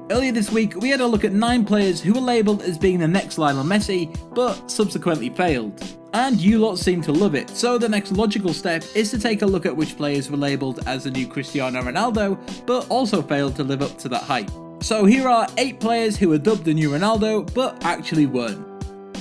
Earlier this week, we had a look at 9 players who were labelled as being the next Lionel Messi, but subsequently failed. And you lot seem to love it, so the next logical step is to take a look at which players were labelled as the new Cristiano Ronaldo, but also failed to live up to that hype. So here are 8 players who were dubbed the new Ronaldo, but actually weren't.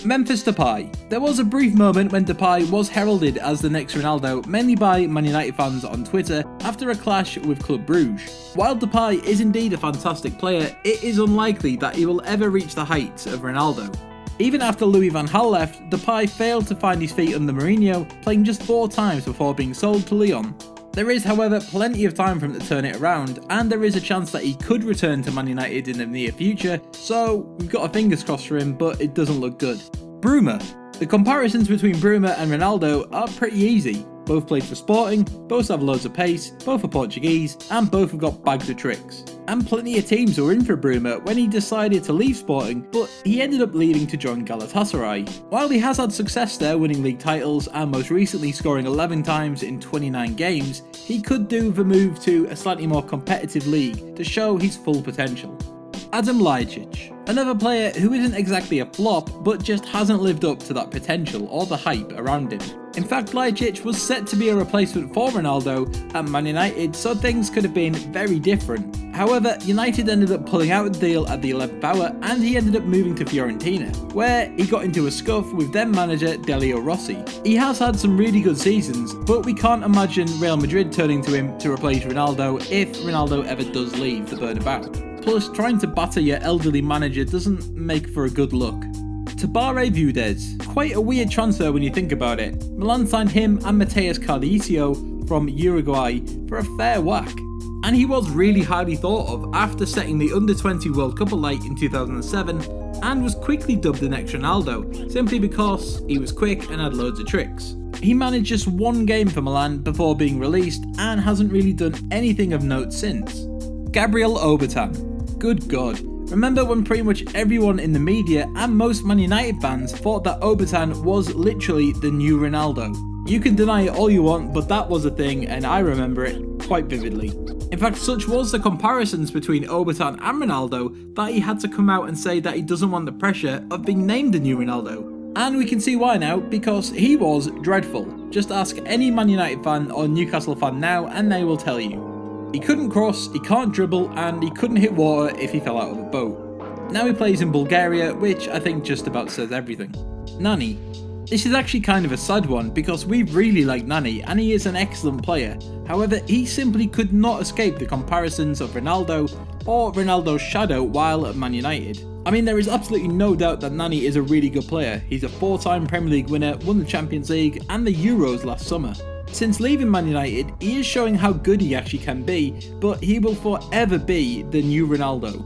Memphis Depay. There was a brief moment when Depay was heralded as the next Ronaldo, mainly by Man United fans on Twitter, after a clash with Club Brugge. While Depay is indeed a fantastic player, it is unlikely that he will ever reach the heights of Ronaldo. Even after Louis van Gaal left, Depay failed to find his feet under Mourinho, playing just 4 times before being sold to Lyon. There is, however, plenty of time for him to turn it around, and there is a chance that he could return to Man United in the near future, so we've got our fingers crossed for him, but it doesn't look good. Bruma. The comparisons between Bruma and Ronaldo are pretty easy. Both played for Sporting, both have loads of pace, both are Portuguese, and both have got bags of tricks. And plenty of teams were in for Bruma when he decided to leave Sporting, but he ended up leaving to join Galatasaray. While he has had success there, winning league titles and most recently scoring 11 times in 29 games, he could do the move to a slightly more competitive league to show his full potential. Adam Ljajic. Another player who isn't exactly a flop, but just hasn't lived up to that potential or the hype around him. In fact, Ljajic was set to be a replacement for Ronaldo at Man United, so things could have been very different. However, United ended up pulling out the deal at the 11th hour, and he ended up moving to Fiorentina, where he got into a scuff with then manager Delio Rossi. He has had some really good seasons, but we can't imagine Real Madrid turning to him to replace Ronaldo if Ronaldo ever does leave the Bernabeu. Plus, trying to batter your elderly manager doesn't make for a good look. Tabare Vudez. Quite a weird transfer when you think about it. Milan signed him and Mateus Cardicio from Uruguay for a fair whack. And he was really highly thought of after setting the Under-20 World Cup alight in 2007 and was quickly dubbed the next Ronaldo, simply because he was quick and had loads of tricks. He managed just 1 game for Milan before being released and hasn't really done anything of note since. Gabriel Obertan. Good God. Remember when pretty much everyone in the media and most Man United fans thought that Obertan was literally the new Ronaldo? You can deny it all you want, but that was a thing and I remember it quite vividly. In fact, such was the comparisons between Obertan and Ronaldo that he had to come out and say that he doesn't want the pressure of being named the new Ronaldo. And we can see why now, because he was dreadful. Just ask any Man United fan or Newcastle fan now and they will tell you. He couldn't cross, he can't dribble, and he couldn't hit water if he fell out of a boat. Now he plays in Bulgaria, which I think just about says everything. Nani. This is actually kind of a sad one because we really like Nani and he is an excellent player. However, he simply could not escape the comparisons of Ronaldo or Ronaldo's shadow while at Man United. I mean, there is absolutely no doubt that Nani is a really good player. He's a 4-time Premier League winner, won the Champions League and the Euros last summer. Since leaving Man United, he is showing how good he actually can be, but he will forever be the new Ronaldo.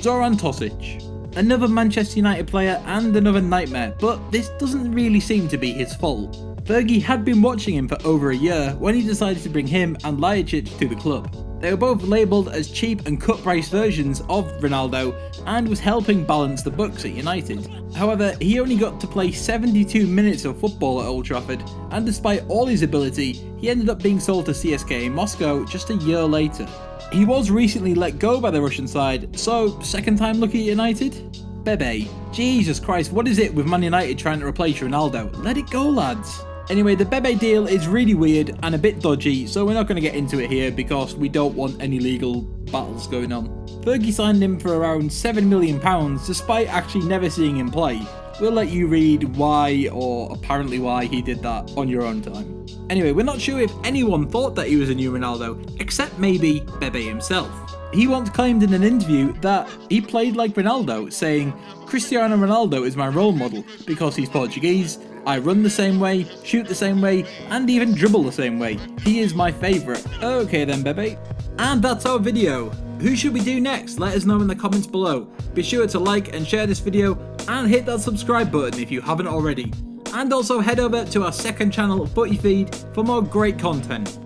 Zoran Tosic. Another Manchester United player and another nightmare, but this doesn't really seem to be his fault. Fergie had been watching him for over a year when he decided to bring him and Ljajic to the club. They were both labelled as cheap and cut-price versions of Ronaldo and was helping balance the books at United. However, he only got to play 72 minutes of football at Old Trafford, and despite all his ability, he ended up being sold to CSKA in Moscow just a year later. He was recently let go by the Russian side, so second time lucky at United? Bebe. Jesus Christ, what is it with Man United trying to replace Ronaldo? Let it go, lads. Anyway, the Bebe deal is really weird and a bit dodgy, so we're not going to get into it here because we don't want any legal battles going on. Fergie signed him for around £7 million despite actually never seeing him play. We'll let you read why, or apparently why, he did that on your own time. Anyway, we're not sure if anyone thought that he was a new Ronaldo, except maybe Bebe himself. He once claimed in an interview that he played like Ronaldo, saying, "Cristiano Ronaldo is my role model because he's Portuguese, I run the same way, shoot the same way, and even dribble the same way. He is my favourite." Okay then, Bebe. And that's our video. Who should we do next? Let us know in the comments below. Be sure to like and share this video and hit that subscribe button if you haven't already. And also head over to our second channel, Footy Feed, for more great content.